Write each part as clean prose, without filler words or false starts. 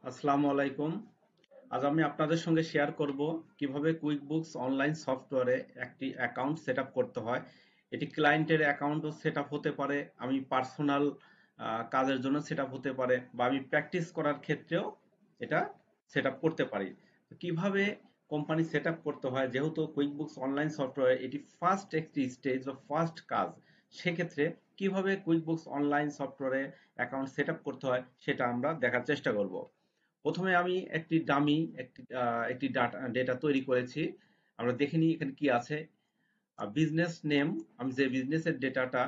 আসসালামু আলাইকুম। আজ আমি আপনাদের সঙ্গে শেয়ার করব কিভাবে কুইকবুকস অনলাইন সফটওয়্যারে একটি অ্যাকাউন্ট সেটআপ করতে হয়। এটি ক্লায়েন্টের অ্যাকাউন্টও সেটআপ হতে পারে, আমি পার্সোনাল কাজের জন্য সেটআপ হতে পারে, বা আমি প্র্যাকটিস করার ক্ষেত্রেও এটা সেটআপ করতে পারি। তো কিভাবে কোম্পানি সেটআপ করতে হয়, যেহেতু কুইকবুকস অনলাইন সফটওয়্যার এটি ফার্স্ট একটি স্টেজ বা ফার্স্ট কাজ, সেক্ষেত্রে কিভাবে কুইকবুকস অনলাইন সফটওয়্যারে অ্যাকাউন্ট সেটআপ করতে হয় সেটা আমরা দেখার চেষ্টা করব। প্রথমে আমি একটি ডামি একটি ডেটা তৈরি করেছি। আমরা দেখে নিই এখানে কি আছে। বিজনেস নেম, আমি যে বিজনেসের ডেটাটা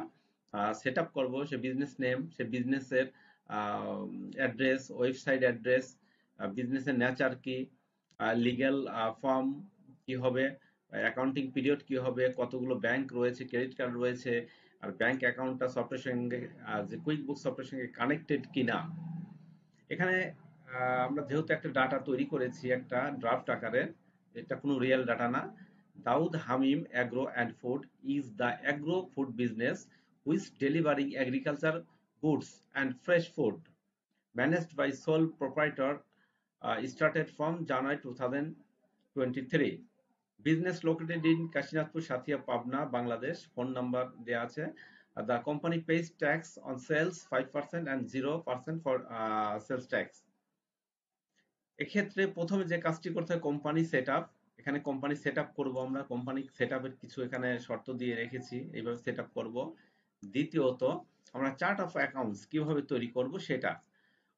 সেট আপ করবো, সে বিজনেস নেম, সে বিজনেসের অ্যাড্রেস, ওয়েবসাইট অ্যাড্রেস, বিজনেসের নেচার কি, লিগ্যাল ফর্ম কি হবে, অ্যাকাউন্টিং পিরিয়ড কি হবে, কতগুলো ব্যাংক রয়েছে, ক্রেডিট কার্ড রয়েছে, আর ব্যাংক অ্যাকাউন্টটা সফটওয়্যার সঙ্গে যে কুইক বুক সফটওয়্যার সঙ্গে কানেক্টেড কিনা। এখানে আমরা যেহেতু একটা ডাটা তৈরি করেছি একটা ড্রাফট আকারে, এটা কোনো রিয়েল ডাটা না। Daud Hamim agro and food is the agro food business which delivering agriculture goods and fresh food managed by sole proprietor, started from January 2023. Business located in Kashinatpur, Shatia, Pabna, Bangladesh. Phone number দেয়া আছে। The company pays tax on sales 5% and 0% for sales tax. এক্ষেত্রে প্রথমে যে কাজটি করতে হয় company set up. এখানে company set up করবো আমরা, কোম্পানি সেট আপের কিছু এখানে শর্ত দিয়ে রেখেছি, এইভাবে সেট আপ করবো। দ্বিতীয়ত, আমরা চার্ট অফ অ্যাকাউন্টস কিভাবে তৈরি করব সেটা,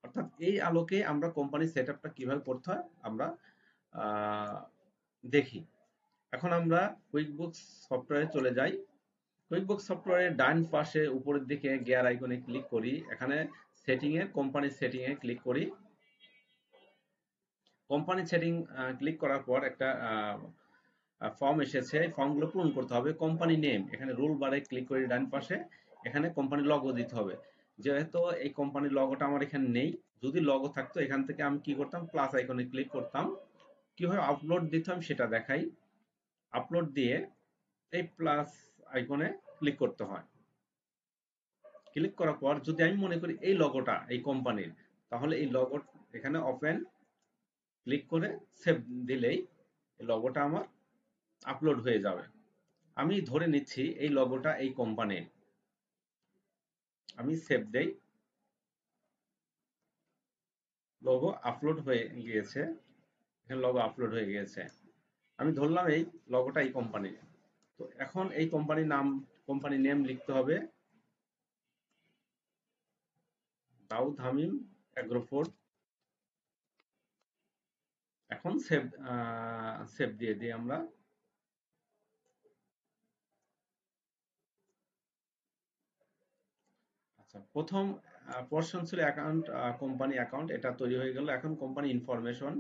অর্থাৎ এই আলোকে আমরা কোম্পানি সেট আপটা কিভাবে করতে হয় আমরা আহ, দেখি। এখন আমরা কুইকবুকস সফটওয়্যারে চলে যাই। কুইকবুক সফটওয়্যারের ডান পাশে উপরের দিকে গিয়ার আইকনে ক্লিক করি, এখানে setting a company setting A click করি। কোম্পানি সেটিং ক্লিক করার পর একটা ফর্ম এসেছে, এই ফর্মগুলো পূরণ করতে হবে। কোম্পানি নেম, এখানে রুল বারে ক্লিক করে ডান পাশে এখানে কোম্পানি লগো দিতে হবে। যেহেতু এই কোম্পানির লগোটা আমার এখানে নেই, যদি লগো থাকতো এখান থেকে আমি কি করতাম, প্লাস আইকনে ক্লিক করতাম। কিভাবে আপলোড দিতে হবে সেটা দেখাই। আপলোড দিয়ে এই প্লাস আইকনে ক্লিক করতে হয়। ক্লিক করার পর যদি আমি মনে করি এই লগোটা এই কোম্পানির, তাহলে এই লগো এখানে ওপেন ক্লিক করে সেভ দিলেই এই লগোটা আমার আপলোড হয়ে যাবে। আমি ধরে নিচ্ছি এই লগোটা এই কোম্পানির, আমি সেভ দেই। লোগো আপলোড হয়ে গিয়েছে, এখানে লগো আপলোড হয়ে গিয়েছে। আমি ধরলাম এই লগোটা এই কোম্পানির। তো এখন এই কোম্পানির নাম, কোম্পানি নেম লিখতে হবে দাউদ হামিম অ্যাগ্রোফুড। এখন সেভ সেভ দিয়ে দিই আমরা। আচ্ছা, প্রথম পোর্শন ছিল অ্যাকাউন্ট, কোম্পানি অ্যাকাউন্ট, এটা তৈরি হয়ে গেল। এখন কোম্পানি ইনফরমেশন,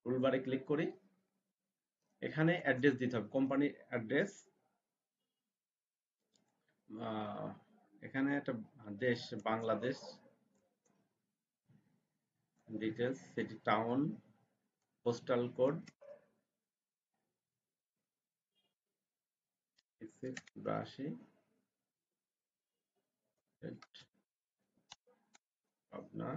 টুলবারে ক্লিক করি। এখানে অ্যাড্রেস দিতে হবে, কোম্পানি অ্যাড্রেস। এখানে একটা দেশ Bangladesh, details, city, town, postal code 8682, Pabna.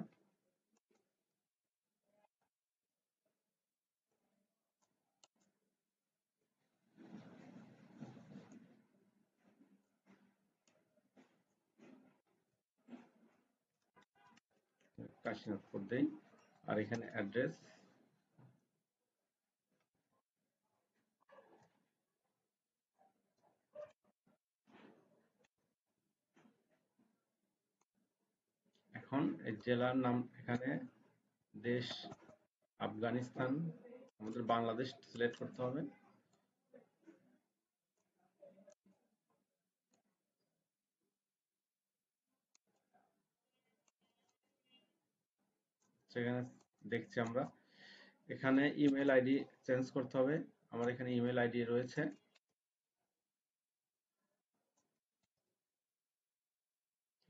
Kashinathpur দেই, আর এখানে অ্যাড্রেস। এখন এই জেলার নাম এখানে, দেশ আফগানিস্তান, আমাদের বাংলাদেশ সিলেক্ট করতে হবে। সেখানে দেখছি আমরা, এখানে ইমেল আইডি চেঞ্জ করতে হবে। আমার এখানে ইমেল আইডি রয়েছে,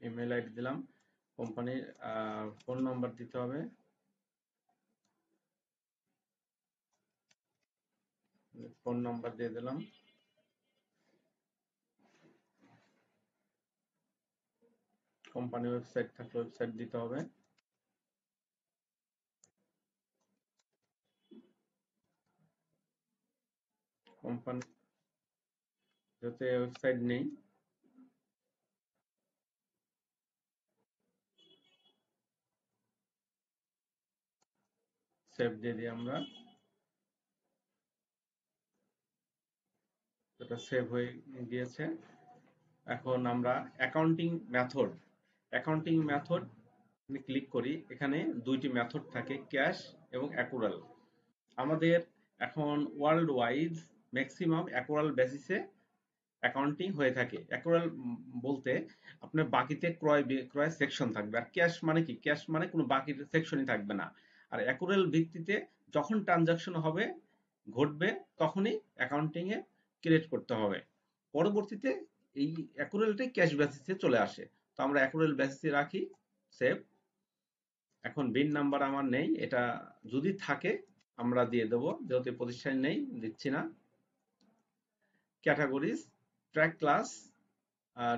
ইমেল আইডি দিলাম। কোম্পানির ফোন নাম্বার দিতে হবে, ফোন নাম্বার দিয়ে দিলাম। কোম্পানি ওয়েবসাইট থাকলে ওয়েবসাইট দিতে হবে। কোম্পানি যাতে ওয়েবসাইট নেই, সেভ দিয়ে দিই আমরা, এটা সেভ হয়ে গিয়েছে। এখন আমরা অ্যাকাউন্টিং মেথড ক্লিক করি। এখানে দুইটি মেথড থাকে, ক্যাশ এবং অ্যাকুরাল। আমাদের এখন ওয়ার্ল্ড ওয়াইড ম্যাক্সিমাম অ্যাকুরাল বেসিসে অ্যাকাউন্টিং হয়ে থাকে। অ্যাকুরাল বলতে আপনার বাকিতে ক্রয় বিক্রয় সেকশন থাকবে, আর ক্যাশ মানে কি, ক্যাশ মানে কোনো বাকি সেকশনই থাকবে না। আর অ্যাকুরাল ভিত্তিতে যখন ট্রানজাকশন হবে ঘটবে তখনই অ্যাকাউন্টিং এ ক্রিয়েট করতে হবে। পরবর্তীতে এই অ্যাকুরালটাই ক্যাশ বেসিসে চলে আসে। তো আমরা অ্যাকুরাল বেসিসে রাখি, সেভ। এখন বিন নাম্বার আমার নেই, এটা যদি থাকে আমরা দিয়ে দেবো, যেহেতু প্রতিষ্ঠান নেই দিচ্ছি না। Categories, track class,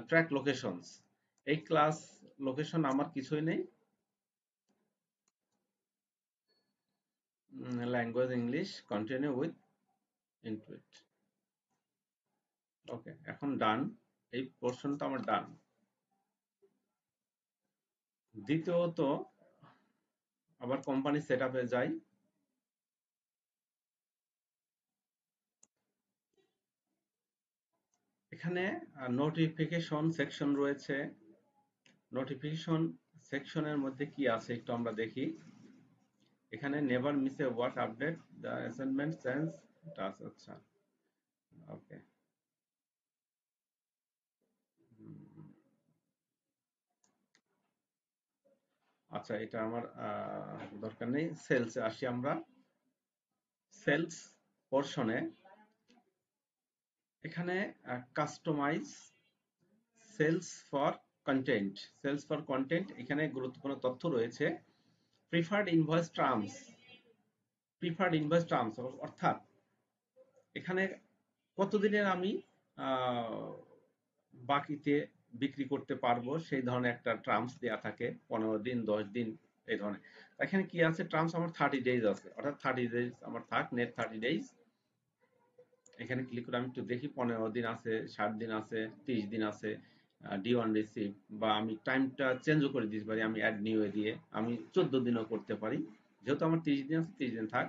track locations. এই ক্লাস লোকেশন আমার কিছুই নেই। Language English, continue with Intuit. Okay, এখন ডান। এই পোর্শনটা আমার ডান। দ্বিতীয়ত আবার কোম্পানি সেট আপে যাই। এখানে নোটিফিকেশন সেকশন রয়েছে। নোটিফিকেশন সেকশনের মধ্যে কি আছে একটু আমরা দেখি। এখানে never miss A work update, the assignment change task. আচ্ছা, ওকে। আচ্ছা, এটা আমার দরকার নেই। সেলসে আসি আমরা। সেলস পোর্শনে এখানে কাস্টমাইজ সেলস ফর কন্টেন্ট, এখানে গুরুত্বপূর্ণ তথ্য রয়েছে। প্রিফার্ড ইনভয়েস টার্মস, অর্থাৎ এখানে কতদিনের আমি আহ, বাকিতে বিক্রি করতে পারবো সেই ধরনের একটা টার্মস দেওয়া থাকে, 15 দিন, 10 দিন, এই ধরনের। এখানে কি আছে, টার্মস আমার 30 ডেজ আছে, অর্থাৎ 30 ডেজ আমার থাক, নেট 30 ডেজ। এখানে ক্লিক করে আমি একটু দেখি, 15 দিন আছে, 60 দিন আছে, 30 দিন আছে। ডি ওয়ান রিসিভ, বা আমি টাইমটা চেঞ্জও করে দিতে পারি, আমি অ্যাড নিউ এ দিয়ে আমি 14 দিনও করতে পারি। যেহেতু আমার 30 দিন আছে, 30 দিন থাক।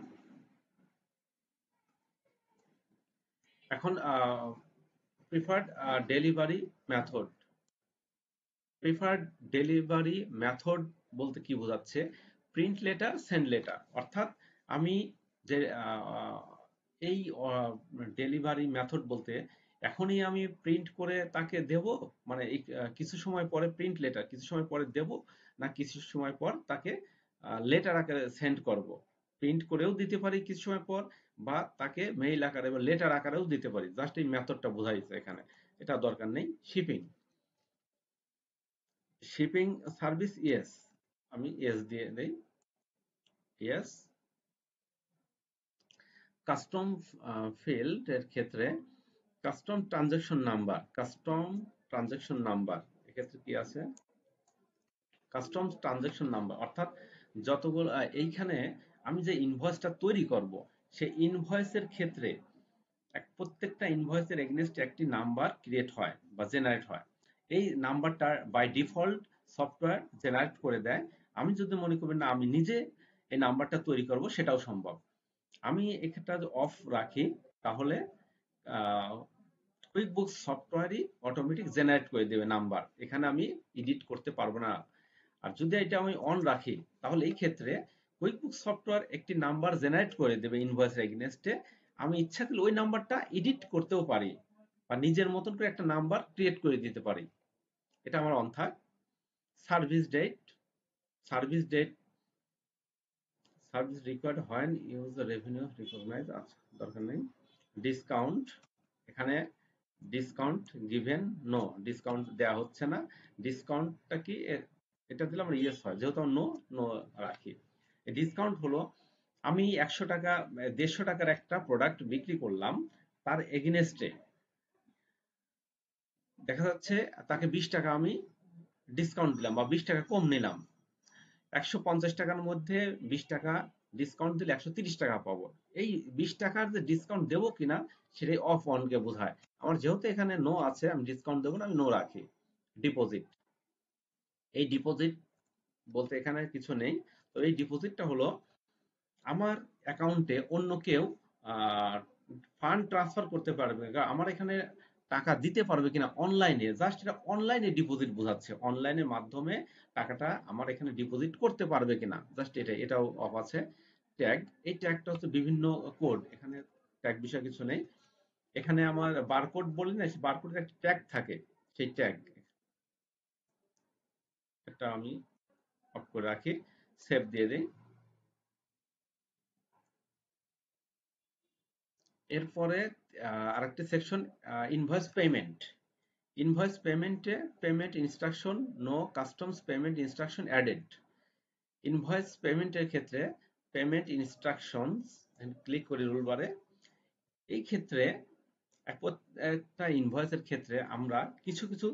এখন preferred delivery method. Preferred delivery method বলতে কি বোঝাচ্ছে, প্রিন্ট লেটার, সেন্ড লেটার। অর্থাৎ আমি যে এই ডেলিভারি মেথড বলতে এখনই আমি প্রিন্ট করে তাকে দেব, মানে এই কিছু সময় পরে প্রিন্ট লেটার কিছু সময় পরে দেব, না কিছু সময় পর তাকে লেটার আকারে সেন্ড করব। প্রিন্ট করেও দিতে পারি কিছু সময় পর, বা তাকে মেইল আকারে বা লেটার আকারেও দিতে পারি। জাস্ট এই মেথডটা বোঝাইছে এখানে, এটা দরকার নেই। শিপিং, শিপিং সার্ভিস, ইয়েস, আমি ইয়েস দিয়ে দেই, ইয়েস। কাস্টম ফিল্ড এর ক্ষেত্রে কাস্টম ট্রানজাকশন নাম্বার এক্ষেত্রে কি আছে, কাস্টম ট্রানজাকশন নাম্বার, অর্থাৎ যতগুলো এইখানে আমি যে ইনভয়েসটা তৈরি করব, সেই ইনভয়েসের ক্ষেত্রে প্রত্যেকটা ইনভয়েসের এগেইনস্ট একটি নাম্বার ক্রিয়েট হয় বা জেনারেট হয়। এই নাম্বারটা বাই ডিফল্ট সফটওয়্যার জেনারেট করে দেয়। আমি যদি মনে করি না আমি নিজে এই নাম্বারটা তৈরি করব, সেটাও সম্ভব। আমি এক্ষেত্রে অফ রাখি, তাহলে কুইক বুক সফটওয়্যারই অটোমেটিক জেনারেট করে দেবে নাম্বার, এখানে আমি এডিট করতে পারবো না। আর যদি এটা আমি অন রাখি, তাহলে এই ক্ষেত্রে কুইক বুক সফটওয়্যার একটি নাম্বার জেনারেট করে দেবে ইনভয়েসের এগেইনস্টে। আমি ইচ্ছা করলে ওই নাম্বারটা এডিট করতেও পারি, বা নিজের মতন করে একটা নাম্বার ক্রিয়েট করে দিতে পারি। এটা আমার অন থাক। Service date, service date service required when use revenue recognize, আচ্ছা দরকার নেই। ডিসকাউন্ট, এখানে ডিসকাউন্ট গিভেন, নো, ডিসকাউন্ট দেওয়া হচ্ছে না। ডিসকাউন্টটা কি, এটা দিলে আমার ইয়েস হয়, যেহেতু নো, নো রাখি। ডিসকাউন্ট হলো আমি 100 টাকা 150 টাকার একটা প্রোডাক্ট বিক্রি করলাম, তার এগেনস্টে দেখা যাচ্ছে তাকে 20 টাকা আমি ডিসকাউন্ট দিলাম বা 20 টাকা কম নিলাম। 150 টাকার মধ্যে 20 টাকা ডিসকাউন্ট দিলে 130 টাকা পাবো। এই 20 টাকার যে ডিসকাউন্ট দেবো কিনা সেটাই অফ অন কে বোঝায়। আমার যেহেতু এখানে নো আছে, আমি ডিসকাউন্ট দেবো না, আমি নো রাখি। ডিপোজিট, এই ডিপোজিট বলতে এখানে কিছু নেই। তো এই ডিপোজিটটা হলো আমার অ্যাকাউন্টে অন্য কেউ ফান্ড ট্রান্সফার করতে পারবে, আমার এখানে টাকা দিতে পারবে কিনা অনলাইনে, জাস্ট এটা অনলাইনে ডিপোজিট বোঝাচ্ছে, অনলাইনের মাধ্যমে টাকাটা আমার এখানে ডিপোজিট করতে পারবে কিনা, জাস্ট এটাও অফ আছে। ট্যাগ, এই ট্যাগটা হচ্ছে বিভিন্ন কোড, এখানে ট্যাগ বিষয় কিছু নেই। এখানে আমার বারকোড বলি না, সেই বারকোডের একটা ট্যাগ থাকে, সেই ট্যাগ একটা আমি অফ করে রাখি, সেভ দিয়ে দিই। এরপরে আরেকটি সেকশন, ইনভয়েস পেমেন্ট। ইনভয়েস পেমেন্টে payment instruction, no customs payment instruction added. Invoice পেমেন্টের ক্ষেত্রে পেমেন্ট ইনস্ট্রাকশনস ক্লিক করি রুল বারে। এই ক্ষেত্রে একটা ইনভয়েসের ক্ষেত্রে আমরা কিছু কিছু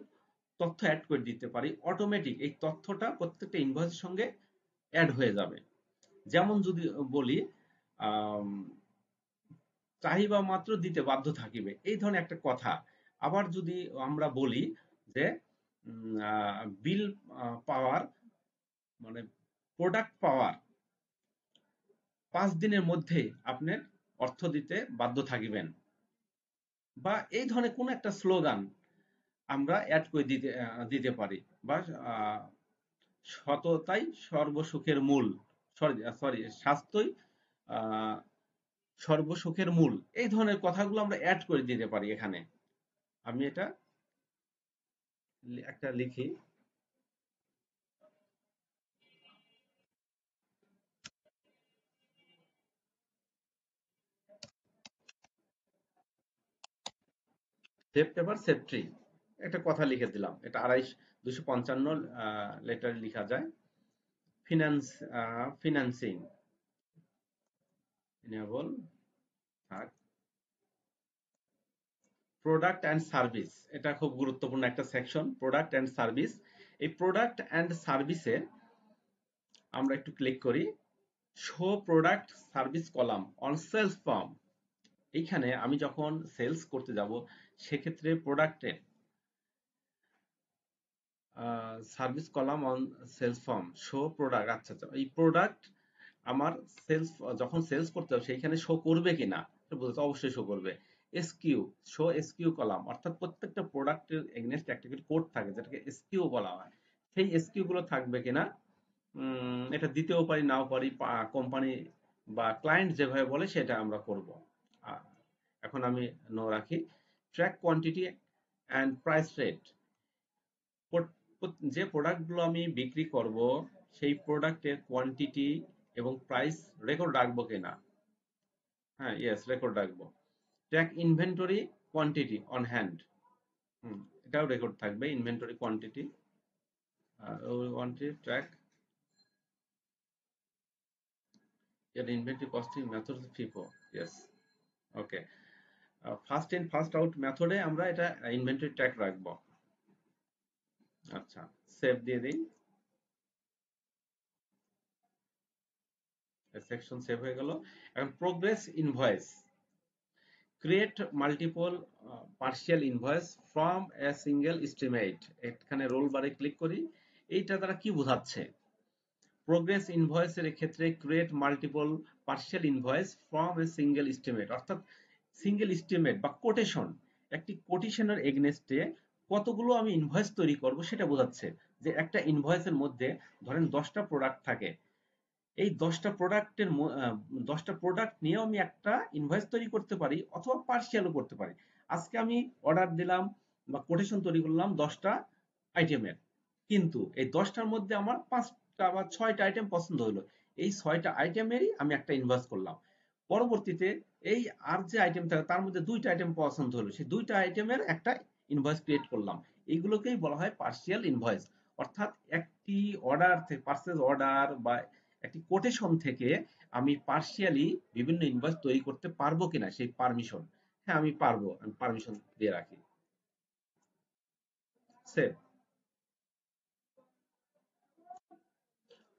তথ্য অ্যাড করে দিতে পারি অটোমেটিক, এই তথ্যটা প্রত্যেকটা ইনভয়েসের সঙ্গে অ্যাড হয়ে যাবে। যেমন যদি বলি আম, চাহিবা মাত্র দিতে বাধ্য থাকিবে, এই ধরনের একটা কথা। আবার যদি আমরা বলি যে বিল পাওয়ার, মানে প্রোডাক্ট পাওয়ার 5 দিনের মধ্যে আপনি অর্থ দিতে বাধ্য থাকিবেন, বা এই ধরনের কোনো একটা স্লোগান আমরা অ্যাড করে দিতে পারি। বা আহ, সততাই সর্বসুখের মূল, সরি স্বাস্থ্যই আহ, সর্বসুখের মূল, এই ধরনের কথাগুলো আমরা অ্যাড করে দিতে পারি এখানে। আমি এটা একটা লিখি, সেভ পেপার সেভ ট্রি, একটা কথা লিখে দিলাম, এটা 255 লেটারে লেখা যায়। ফিনান্স, ফিনান্সিং এনেবল থাক। প্রোডাক্ট অ্যান্ড সার্ভিস, এটা খুব গুরুত্বপূর্ণ একটা সেকশন, প্রোডাক্ট অ্যান্ড সার্ভিস। এই প্রোডাক্ট অ্যান্ড সার্ভিসে আমরা একটু ক্লিক করি, show product service column on sales form. এইখানে আমি যখন সেলস করতে যাব, সেক্ষেত্রে প্রোডাক্টের service column on sales form show product, আচ্ছা আচ্ছা, এই প্রোডাক্ট আমার সেলস, যখন সেলস করতে হবে সেইখানে শো করবে কিনা বুঝতে, অবশ্যই শো করবে। এসকিউ, শো এসকিউ কলাম, অর্থাৎ প্রত্যেকটা প্রোডাক্টের এগেনস্ট একটা করে কোড থাকে যেটাকে এসকিউ বলা হয়, সেই এসকিউ গুলো থাকবে কিনা এটা দিতেও পারি নাও পারি, কোম্পানি বা ক্লায়েন্ট যেভাবে বলে সেটা আমরা করব। আহ, এখন আমি নো রাখি। Track quantity and price rate, যে প্রোডাক্টগুলো আমি বিক্রি করব সেই প্রোডাক্টের কোয়ান্টিটি এবং প্রাইস রেকর্ড রাখবো কিনা, হ্যাঁ ইয়েস রেকর্ড রাখবো। Track inventory quantity on hand, এটাও রেকর্ড থাকবে, ইনভেন্টরি কোয়ান্টিটি, কোয়ান্টিটি ট্র্যাক এর inventory costing method FIFO, yes okay. First in first out মেথডে আমরা এটা ইনভেন্টরি ট্র্যাক রাখবো। আচ্ছা, সেভ দিয়ে দিই, সেকশন সেভ হয়ে গেল। এখন progress invoice, create multiple partial invoice from a single estimate, এখানে রোল বারে ক্লিক করি। এইটা দ্বারা কি বোঝাচ্ছে, প্রোগ্রেস ইনভয়েসের ক্ষেত্রে create multiple partial invoice from a single estimate, অর্থাৎ সিঙ্গেল এস্টিমেট বা কোটেশন, একটি কোটেশনের এগনেস্টে কতগুলো আমি ইনভয়েস তৈরি করব সেটা বোঝাচ্ছে। যে একটা ইনভয়েসের মধ্যে ধরেন 10টা প্রোডাক্ট থাকে, এই 10টা প্রোডাক্ট নিয়েও আমি একটা ইনভয়েস তৈরি করতে পারি, অথবা পার্সিয়ালও করতে পারি। আজকে আমি অর্ডার দিলাম বা কোটেশন তৈরি করলাম 10টা আইটেমের, কিন্তু এই 10টার মধ্যে আমার 5টা বা 6টা আইটেম পছন্দ হলো, এই 6টা আইটেমেরই আমি একটা ইনভয়েস করলাম। পরবর্তীতে এই আর যে আইটেম থাকে তার মধ্যে 2টা আইটেম পছন্দ হলো, সেই 2টা আইটেমের একটা ইনভয়েস ক্রিয়েট করলাম। এইগুলোকেই বলা হয় পার্সিয়াল ইনভয়েস। অর্থাৎ একটি অর্ডার থেকে, পারচেজ অর্ডার বা একটি কোটেশন থেকে আমি পার্সিয়ালি বিভিন্ন ইনভয়েস তৈরি করতে পারবো কিনা সেই পারমিশন, হ্যাঁ আমি পারবো, আমি পারমিশন দিয়ে রাখি, সেভ।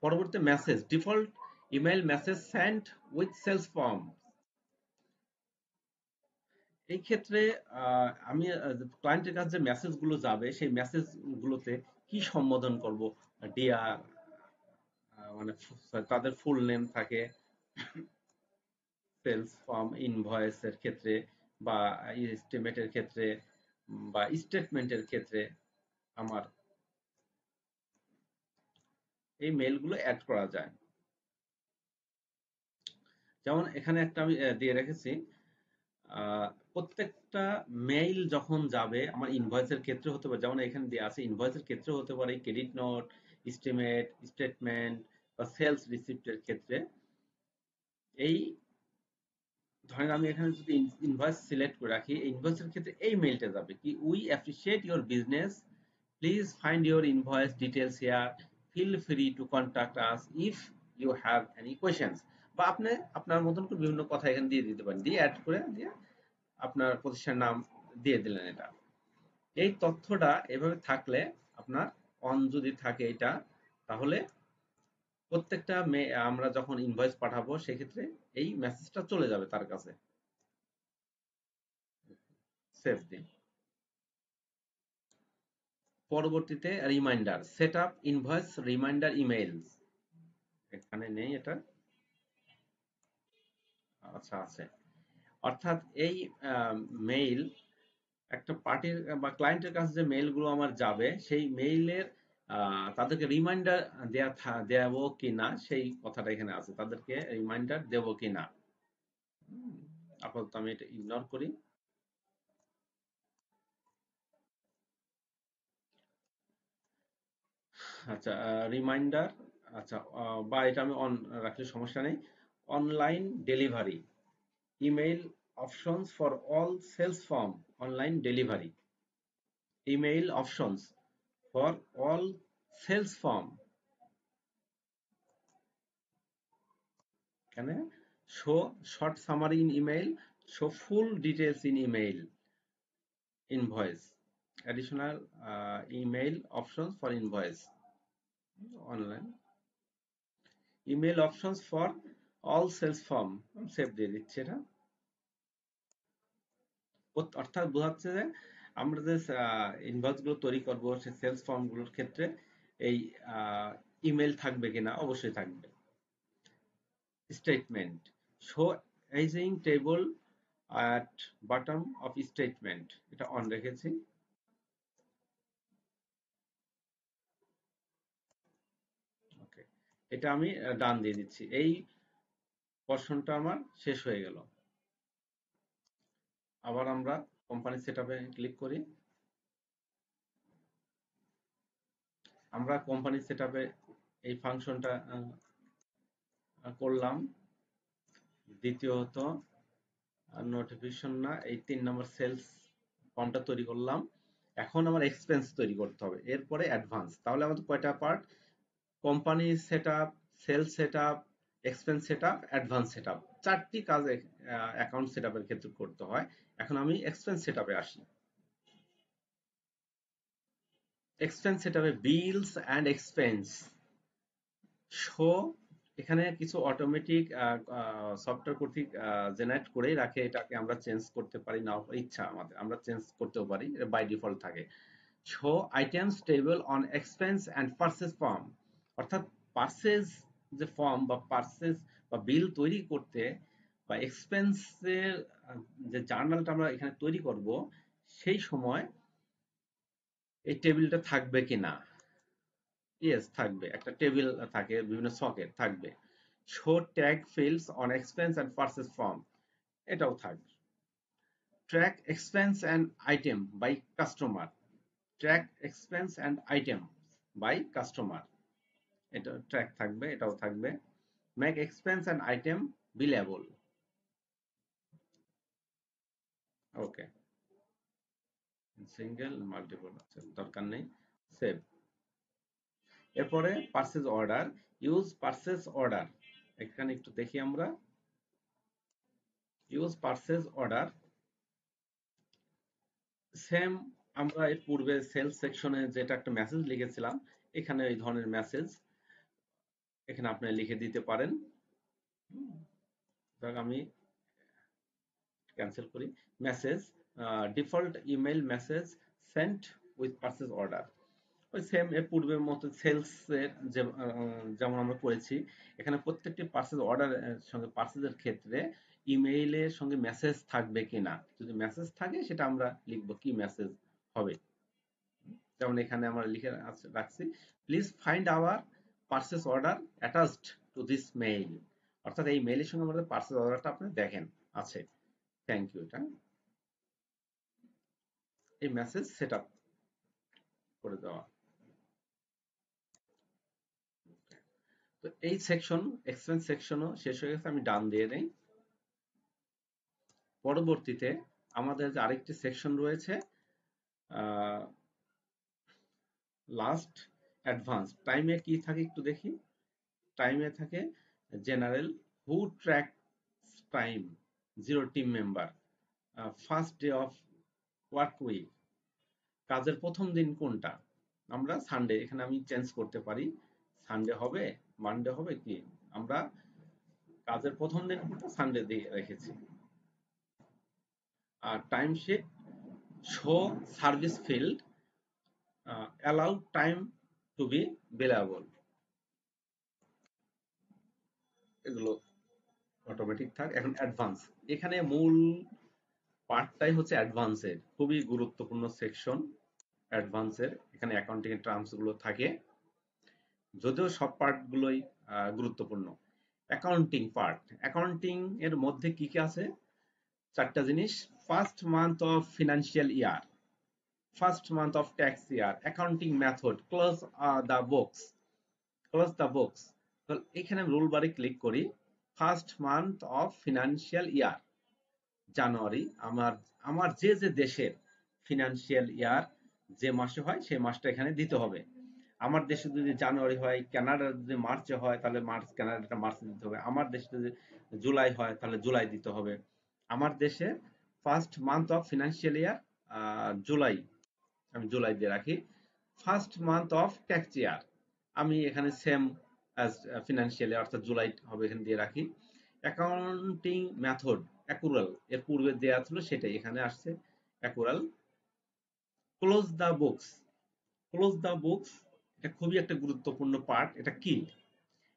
পরবর্তী message default email message sent with sales form. এই ক্ষেত্রে আমি ক্লায়েন্টের কাছে যে মেসেজ গুলো যাবে সেই মেসেজ গুলোতে কি সম্বোধন করব? ডিয়ার, মানে তাদের ফুল নেম থাকে, সেলস ফর্ম ইনভয়েসের ক্ষেত্রে বা এস্টিমেটের ক্ষেত্রে বা স্টেটমেন্টের ক্ষেত্রে আমার এই মেলগুলো অ্যাড করা যায়। যেমন এখানে একটা আমি দিয়ে রেখেছি, প্রত্যেকটা মেইল যখন যাবে আমার ইনভয়েসের ক্ষেত্রে হতে পারে, যেমন এখানে দেওয়া আছে ইনভয়েসের ক্ষেত্রে হতে পারে, ক্রেডিট নোট, এস্টিমেট, স্টেটমেন্ট বা সেলস রিসিপ্টের ক্ষেত্রে। এই ধরেন আমি এখানে যদি ইনভয়েস সিলেক্ট করে রাখি, ইনভয়েসের ক্ষেত্রে এই মেইলটা যাবে কি, we appreciate your business, please find your invoice details here, feel free to contact us if you have any questions. বা আপনি আপনার মতন করে বিভিন্ন কথা এখানে দিয়ে দিতে পারেন, দিয়ে অ্যাড করে দিয়ে আপনার প্রতিষ্ঠানের নাম দিয়ে দিলেন। এটা এই তথ্যটা এভাবে থাকলে আপনার অন যদি থাকে এটা, তাহলে প্রত্যেকটা আমরা যখন ইনভয়েস পাঠাবো সেক্ষেত্রে এই মেসেজটা চলে যাবে তার কাছে। সেভ দিন। পরবর্তীতে reminder, set up invoice reminder emails. এখানে নেই এটা, আচ্ছা আছে। অর্থাৎ এই মেইল একটা পার্টির বা ক্লায়েন্টের কাছে যে মেইলগুলো আমার যাবে সেই মেইলের তাদেরকে রিমাইন্ডার দেবো কিনা সেই কথাটা এখানে আছে, তাদেরকে রিমাইন্ডার দেবো কিনা। আপাতত আমি এটা ইগনোর করি। আচ্ছা, রিমাইন্ডার, আচ্ছা, বা এটা আমি অন রাখলে সমস্যা নেই। Online delivery, email options for all sales form online delivery, email options for all sales form. এখানে show short summary in email, show full details in email, invoice, additional email options for invoice online, email options for all sales form. Save দিয়ে দিচ্ছি এটা। অর্থাৎ বোঝাচ্ছে যে আমরা যে invoice গুলো তৈরি করবো সে সেলস ফর্ম গুলোর ক্ষেত্রে এই ইমেল থাকবে কিনা, অবশ্যই থাকবে। Statement, show aging table at bottom of statement, এটা অন রেখেছি। ওকে, এটা আমি ডান দিয়ে দিচ্ছি। এই পোর্শনটা আমার শেষ হয়ে গেল। আবার আমরা কোম্পানি সেটআপে ক্লিক করি। আমরা কোম্পানি সেটআপে এই ফাংশনটা করলাম। দ্বিতীয়ত নোটিফিকেশন না, এই 3 নম্বর সেলস ফর্মটা তৈরি করলাম। এখন আমার এক্সপেন্স তৈরি করতে হবে, এরপরে অ্যাডভান্স। তাহলে আমাদের কয়টা পার্ট? Company setup, sales setup, expense setup, advance setup, 4টি কাজ অ্যাকাউন্ট সেটআপের ক্ষেত্রে করতে হয়। এখন আমি এক্সপেন্স সেটআপে আসি। এক্সপেন্স সেটআপে বিলস অ্যান্ড এক্সপেন্স শো, এখানে কিছু অটোমেটিক সফটওয়্যার কর্তৃক জেনারেট করেই রাখে, এটাকে আমরা চেঞ্জ করতে পারি, না ইচ্ছা আমাদের আমরা চেঞ্জ করতেও পারি, বাই ডিফল্ট থাকে। Show items table on expense and purchase form, অর্থাৎ পারচেজ যে ফর্ম বা পারচেজ বা বিল তৈরি করতে বা এক্সপেন্সের যে জার্নালটা আমরা এখানে তৈরি করব সেই সময় এই টেবিলটা থাকবে কিনা। ইয়েস, থাকবে, একটা টেবিল থাকে, বিভিন্ন সকেট থাকবে। Show tag fields on expense and purchase form, এটাও থাকবে। Track expense and item by customer, track expense and item by customer, এটা ট্র্যাক থাকবে, এটাও থাকবে। Make expense and item billable. Okay, single multiple আছে, দরকার নেই। সেভ। এরপরে purchase order, use purchase order, এখানে একটু দেখি আমরা। ইউজ পারচেজ অর্ডার সেম, আমরা এর পূর্বে সেলস সেকশনে যেটা একটা মেসেজ লিখেছিলাম, এখানে এই ধরনের মেসেজ এখানে আপনি লিখে দিতে পারেন। আমি ক্যান্সেল করি। Message, default email message sent with purchase order, ওই সেম এর পূর্বের মতো সেলস এর যেমন আমরা করেছি, এখানে প্রত্যেকটি পারচেজ অর্ডার সঙ্গে পারচেজের ক্ষেত্রে ইমেইলের সঙ্গে মেসেজ থাকবে কিনা, যদি মেসেজ থাকে সেটা আমরা লিখবো কি মেসেজ হবে। যেমন এখানে আমরা লিখে রাখছি, please find hour purchase order attached to this mail, অর্থাৎ এই মেইলের সঙ্গে আমাদের পারচেজ অর্ডারটা আপনি দেখেন আছে। থ্যাংক ইউ, এটা এই মেসেজ সেট আপ করে দেওয়া। তো এই সেকশন, এক্সপেন্স সেকশনও শেষ হয়ে গেছে, আমি ডান দিয়ে নেই। পরবর্তীতে আমাদের যে আরেকটি সেকশন রয়েছে, লাস্ট অ্যাডভান্স টাইমে কি থাকে একটু দেখি। টাইমে থাকে general, who track time, zero team member, first day of work week, কাজের প্রথম দিন কোনটা, আমরা সানডে, এখানে আমি চেঞ্জ করতে পারি, সানডে হবে, মানডে হবে কি, আমরা কাজের প্রথম দিন কোনটা সানডে দিয়ে রেখেছি। আর time sheet, show service field, allow time to be billable, এগুলো অটোমেটিক থাক। এখন অ্যাডভান্স, এখানে মূল পার্টটাই হচ্ছে অ্যাডভান্সের, খুবই গুরুত্বপূর্ণ সেকশন অ্যাডভান্সের, এখানে অ্যাকাউন্টিং এর টার্মস গুলো থাকে, যদিও সব পার্ট গুলোই গুরুত্বপূর্ণ। অ্যাকাউন্টিং পার্ট, অ্যাকাউন্টিং এর মধ্যে কি কি আছে, চারটা জিনিস। First month of financial year, first month of tax year, accounting method, close the books, close the books. তো এখানে রুল বারে ক্লিক করি, first month of financial year January, আমার আমার যে যে দেশের ফিনান্সিয়াল ইয়ার যে মাসে হয় সেই মাসটা এখানে দিতে হবে। আমার দেশে যদি জানুয়ারি হয়, কানাডার যদি মার্চে হয় তাহলে মার্চ, কানাডাটা মার্চে দিতে হবে। আমার দেশে যদি জুলাই হয় তাহলে জুলাই দিতে হবে। আমার দেশে ফার্স্ট মান্থ অফ ফিনান্সিয়াল ইয়ার জুলাই, আমি জুলাই দিয়ে রাখি। ফার্স্ট মান্থ অফ ট্যাক্স ইয়ার, আমি এখানে সেম অ্যাজ ফিনান্সিয়াল ইয়ার অর্থাৎ জুলাই হবে, এখানে দিয়ে রাখি। অ্যাকাউন্টিং মেথড, অ্যাকুরাল, এর পূর্বে দেওয়া ছিল সেটাই এখানে আসছে, accrual. Close the books, close the books, এটা খুবই একটা গুরুত্বপূর্ণ পার্ট, এটা কি,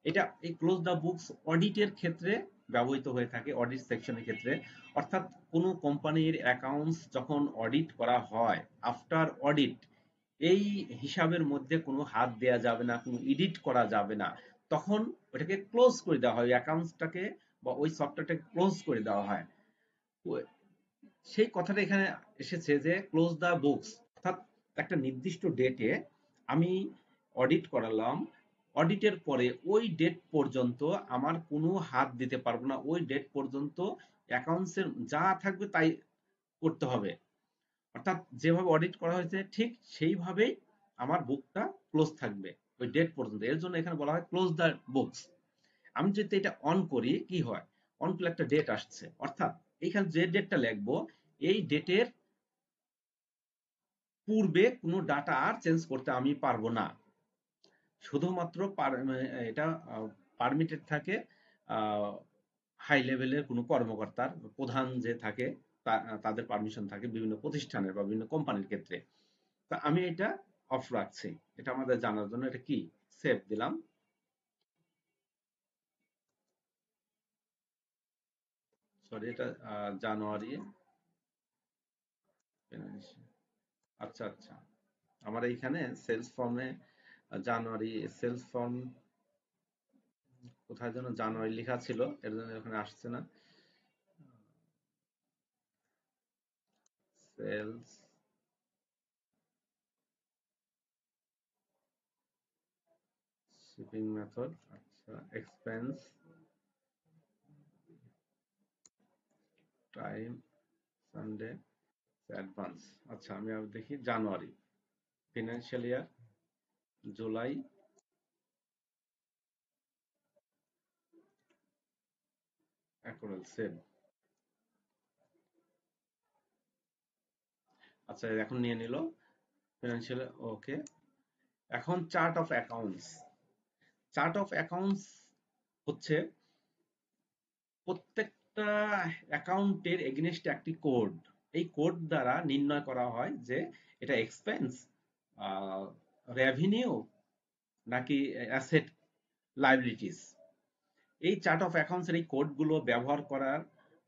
এটা এই ক্লোজ দ্য বুকস অডিটের ক্ষেত্রে ব্যবহৃত হয়ে থাকে, অডিট সেকশনের ক্ষেত্রে। অর্থাৎ কোনো কোম্পানির অ্যাকাউন্টস যখন অডিট করা হয়, আফটার অডিট এই হিসাবের মধ্যে কোনো হাত দেওয়া যাবে না, কোনো এডিট করা যাবে না, তখন ওটাকে ক্লোজ করে দেওয়া হয়, অ্যাকাউন্টসটাকে বা ওই সফটওয়্যারটাকে ক্লোজ করে দেওয়া হয়। সেই কথাটা এখানে এসেছে যে ক্লোজ দ্য বুকস, অর্থাৎ একটা নির্দিষ্ট ডেটে আমি অডিট করালাম, অডিটের পরে ওই ডেট পর্যন্ত আমার কোনো হাত দিতে পারবো না, ওই ডেট পর্যন্ত অ্যাকাউন্টসের যা থাকবে তাই করতে হবে, অর্থাৎ যেভাবে অডিট করা হয়েছে ঠিক সেইভাবেই আমার বুকটা ক্লোজ থাকবে ওই ডেট পর্যন্ত, এর জন্য এখানে বলা হয় ক্লোজ দ্য বুকস। আমি যদি এটা অন করি কি হয়, অন করলে একটা ডেট আসছে, অর্থাৎ এইখানে যে ডেটটা লিখবো এই ডেটের পূর্বে কোনো ডাটা আর চেঞ্জ করতে আমি পারবো না, শুধুমাত্র এটা পারমিটেড থাকে হাই লেভেলের কোনো কর্মকর্তার, প্রধান যে থাকে তাদের পারমিশন থাকে বিভিন্ন প্রতিষ্ঠানের বা বিভিন্ন কোম্পানির ক্ষেত্রে। তা আমি এটা অফ রাখছি, এটা আমাদের জানার জন্য, এটা কি, সেভ দিলাম। সরি, এটা জানুয়ারি, আচ্ছা আচ্ছা, আমার এইখানে সেলস ফর্মে জানুয়ারি সেলস ফর্ম, কোথায় যেন জানুয়ারি লেখা ছিল, এর জন্য ওখানে আসছে না। সেলস, শিপিং মেথড, আচ্ছা, এক্সপেন্স, টাইম, সানডে, অ্যাডভান্স। আচ্ছা, আমি আবার দেখি জানুয়ারি, ফিনান্সিয়াল ইয়ার জুলাই, অ্যাকুরাল, সেভ। আচ্ছা, এখন নিয়ে নিল ফিনান্সিয়াল, ওকে। এখন chart of accounts, chart of accounts হচ্ছে প্রত্যেকটা অ্যাকাউন্টের এগেনস্ট একটি কোড, এই কোড দ্বারা নির্ণয় করা হয় যে এটা এক্সপেন্স, রেভিনিউ, নাকি অ্যাসেট, লাইবিলিটিস। এই চার্ট অফ অ্যাকাউন্টসের এই কোডগুলো ব্যবহার করার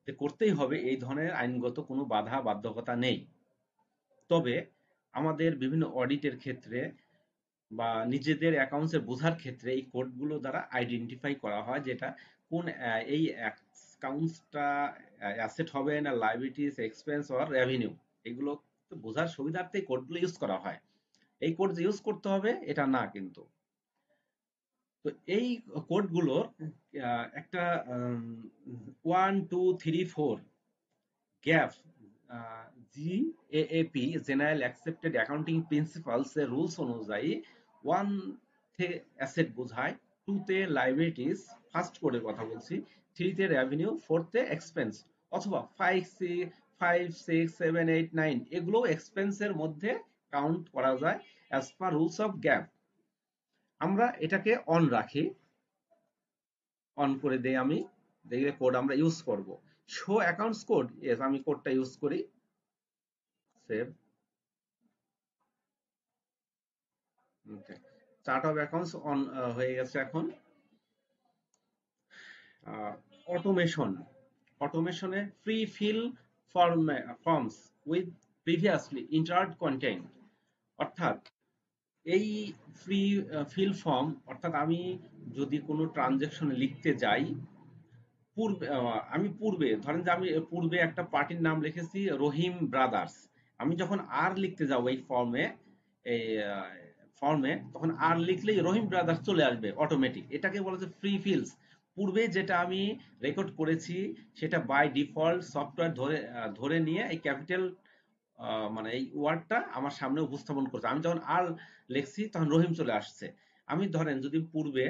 যে করতেই হবে এই ধরনের আইনগত কোনো বাধা বাধ্যকতা নেই। তবে আমাদের বিভিন্ন অডিটের ক্ষেত্রে বা নিজেদের অ্যাকাউন্টসের বোঝার ক্ষেত্রে এই কোডগুলো দ্বারা আইডেন্টিফাই করা হয় যেটা কোন এই অ্যাকাউন্টসটা অ্যাসেট হবে না লাইবিলিটিস, এক্সপেন্স অর রেভিনিউ, এগুলো বোঝার সুবিধার্থে এই কোডগুলো ইউজ করা হয়। এই কোড যে ইউজ করতে হবে এটা না কিন্তু। তো এই কোডগুলোর একটা 1 2 3 4 gap, GAAP general accepted accounting principles এর রুলস অনুযায়ী 1 তে অ্যাসেট বোঝায়, 2 তে লাইবিলিটিস, ফার্স্ট কোডের কথা বলছি, 3 তে রেভিনিউ, 4 তে এক্সপেন্স, অথবা 5 6 7 8 9 এগুলো এক্সপেন্সের মধ্যে কাউন্ট করা যায় as per rules of gap. আমরা এটাকে অন রাখি, অন করে দেই, আমি দেখবে কোড আমরা ইউজ করব। শো অ্যাকাউন্টস কোড, ইয়েস আমি কোডটা ইউজ করি, save. Okay, chart of accounts on হয়ে গেছে এখন। অটোমেশন, অটোমেশনে free fill forms with previously entered content, অর্থাৎ এই ফ্রি ফিল ফর্ম, অর্থাৎ আমি যদি কোনো ট্রানজ্যাকশনে লিখতে যাই, পূর্বে আমি পূর্বে ধরেন যে আমি পূর্বে একটা পার্টির নাম লিখেছি রহিম ব্রাদার্স, আমি যখন আর লিখতে যাবো এই ফর্মে, এই ফর্মে, তখন আর লিখলেই রহিম ব্রাদার্স চলে আসবে অটোমেটিক। এটাকে বলা হচ্ছে ফ্রি ফিলস। পূর্বে যেটা আমি রেকর্ড করেছি সেটা বাই ডিফল্ট সফটওয়্যার ধরে ধরে নিয়ে এই ক্যাপিটাল মানে এই ওয়ার্ডটা আমার সামনে উপস্থাপন করছে। আমি যখন আর লিখছি তখন রহিম চলে আসছে। আমি ধরেন যদি পূর্বে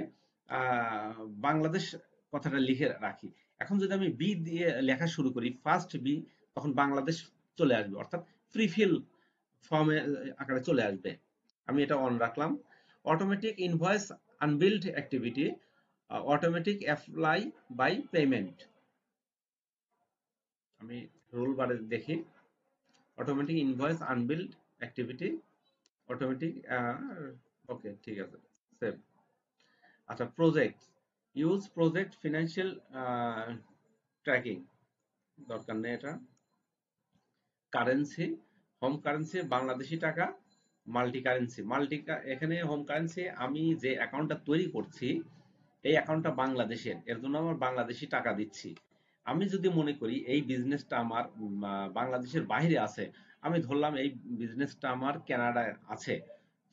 বাংলাদেশ কথাটা লিখে রাখি, এখন যদি আমি বি দিয়ে লেখা শুরু করি, ফার্স্ট বি, তখন বাংলাদেশ চলে আসবে, অর্থাৎ ফ্রি ফিল ফর্মে আকারে চলে আসবে। আমি এটা অন রাখলাম। Automatic invoice unbilled activity, automatic apply by payment. আমি রুল বারে দেখি, automatic invoice unbilled activity, automatic, okay ঠিক আছে, সেভ। আচ্ছা, project, use project financial tracking, দরকার নেই এটা। Currency, home currency Bangladeshi taka, multi currency, এখানে হোম কারেন্সি আমি যে অ্যাকাউন্টটা তৈরি করছি এই অ্যাকাউন্টটা বাংলাদেশের, এর জন্য আমার বাংলাদেশি টাকা দিচ্ছি। আমি যদি মনে করি এই বিজনেসটা আমার বাংলাদেশের বাইরে আছে, আমি ধরলাম এই বিজনেসটা আমার কানাডায় আছে,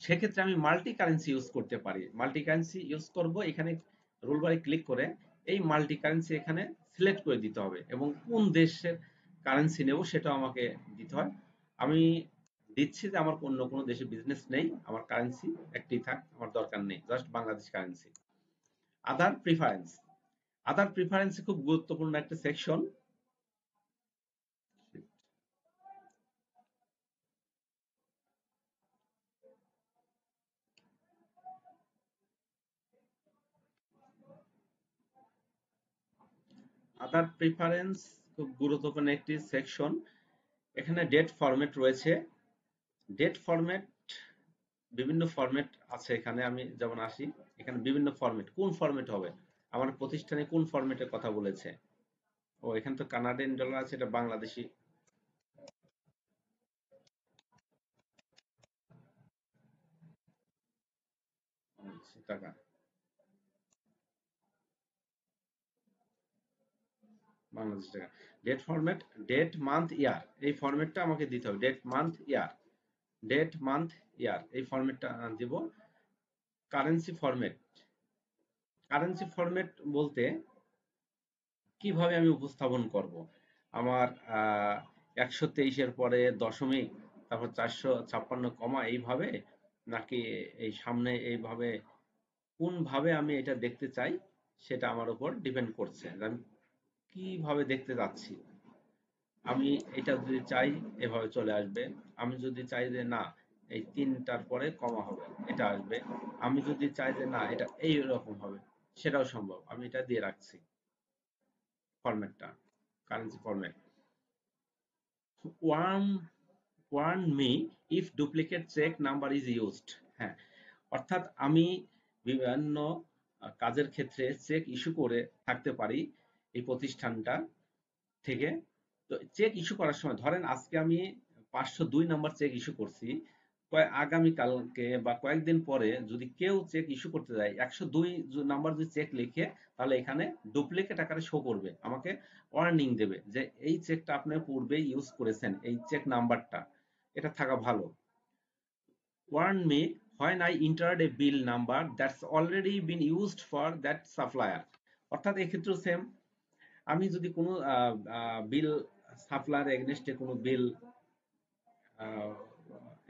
সেক্ষেত্রে আমি মাল্টি কারেন্সি ইউজ করতে পারি। মাল্টি কারেন্সি ইউজ করব, এখানে রুল বারে ক্লিক করে এই মাল্টি কারেন্সি এখানে সিলেক্ট করে দিতে হবে এবং কোন দেশের কারেন্সি নেব সেটাও আমাকে দিতে হয়। আমি দিচ্ছি যে আমার অন্য কোনো দেশে বিজনেস নেই, আমার কারেন্সি একটি থাক, আমার দরকার নেই, জাস্ট বাংলাদেশ কারেন্সি। আদার প্রিফারেন্স, আদার প্রিফারেন্স খুব গুরুত্বপূর্ণ একটা সেকশন। আদার প্রিফারেন্স খুব গুরুত্বপূর্ণ একটি সেকশন। এখানে ডেট ফরম্যাট রয়েছে। ডেট ফরম্যাট, বিভিন্ন ফরম্যাট আছে এখানে। আমি যেমন আসি, এখানে বিভিন্ন ফরম্যাট, কোন ফরম্যাট হবে, আমার প্রতিষ্ঠানে কোন ফরম্যাটের কথা বলেছে। ও এখানে তো কানাডিয়ান ডলার আছে, এটা বাংলাদেশি টাকা, বাংলাদেশি টাকা। Date format, date month year, এই ফরম্যাটটা আমাকে দিতে হবে। Date month year, date month year, এই ফরম্যাটটা দিব। কারেন্সি ফরম্যাট, কারেন্সি ফরম্যাট বলতে কিভাবে আমি উপস্থাপন করব আমার 123-এর পরে দশমিক, তারপর 456 কমা, এইভাবে, নাকি এই সামনে এইভাবে, কোন ভাবে আমি এটা দেখতে চাই সেটা আমার উপর ডিপেন্ড করছে যে আমি কিভাবে দেখতে যাচ্ছি। আমি এটা যদি চাই এভাবে চলে আসবে, আমি যদি চাই যে না এই 3টার পরে কমা হবে এটা আসবে, আমি যদি চাই যে না এটা এই রকম হবে সেটাও সম্ভব, আমি এটা দিয়ে রাখছি। ফরম্যাটটা, currency format. Warn warn me if duplicate check number is used. হ্যাঁ, অর্থাৎ আমি বিভিন্ন কাজের ক্ষেত্রে চেক ইস্যু করে থাকতে পারি এই প্রতিষ্ঠানটা থেকে। তো চেক ইস্যু করার সময় ধরেন আজকে আমি 502 নাম্বার চেক ইস্যু করছি, আগামীকালকে বা কয়েকদিন পরে যদি কেউ চেক ইস্যু করতে যায় 102 নাম্বার যদি চেক লিখে, তাহলে এখানে ডুপ্লিকেট আকারে শো করবে, আমাকে ওয়ার্নিং দেবে যে এই চেকটা আপনি পূর্বেই ইউজ করেছেন, এই চেক নাম্বারটা। এটা থাকা ভালো। Warn me when I entered a bill number that's already been used for that supplier। অর্থাৎ এক্ষেত্রেও সেম, আমি যদি কোনো বিল সাপ্লায়ার এগেনস্টে কোনো বিল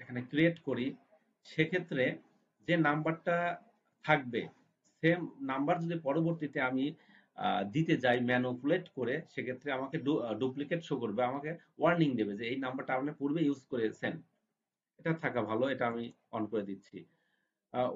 এখানে ক্রিয়েট করি, সেক্ষেত্রে যে নাম্বারটা থাকবে সেম নাম্বার যদি পরবর্তীতে আমি দিতে যাই ম্যানুপুলেট করে, সেক্ষেত্রে আমাকে ডুপ্লিকেট শো করবে, আমাকে ওয়ার্নিং দেবে যে এই নাম্বারটা আপনি পূর্বে ইউজ করেছেন। এটা থাকা ভালো, এটা আমি অন করে দিচ্ছি।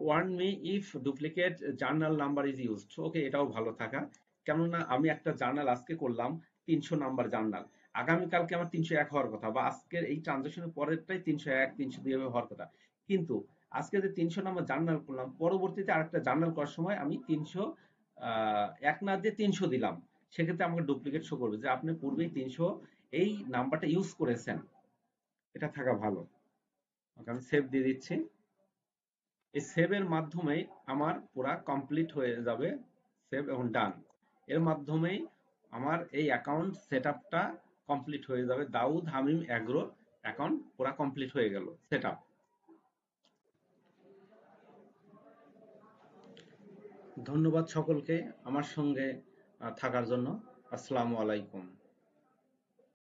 Warn me if duplicate journal number is used. Okay, এটাও ভালো থাকা। কেননা আমি একটা জার্নাল আজকে করলাম 300 নাম্বার জার্নাল, আগামীকালকে আমার 301 হওয়ার কথা, বা আজকের এই ট্রানজাকশনের পরেরটাই 301 302 এভাবে হওয়ার কথা। কিন্তু আজকে যে 300 নাম্বার জার্নাল করলাম, পরবর্তীতে আরেকটা জার্নাল করার সময় আমি 301 না দিয়ে 300 দিলাম, সেক্ষেত্রে আমাকে ডুপ্লিকেট শো করবে যে আপনি পূর্বেই 300 এই নাম্বারটা ইউজ করেছেন। এটা থাকা ভালো। ওকে, আমি সেভ দিয়ে দিচ্ছি। এই সেভ এর মাধ্যমেই আমার পুরা কমপ্লিট হয়ে যাবে। সেভ এবং ডান এর মাধ্যমেই আমার এই অ্যাকাউন্ট সেট আপটা কমপ্লিট হয়ে যাবে। দাউদ হামিম অ্যাগ্রো অ্যাকাউন্ট পুরা কমপ্লিট হয়ে গেল সেট আপ। ধন্যবাদ সকলকে আমার সঙ্গে থাকার জন্য। আসসালামু আলাইকুম।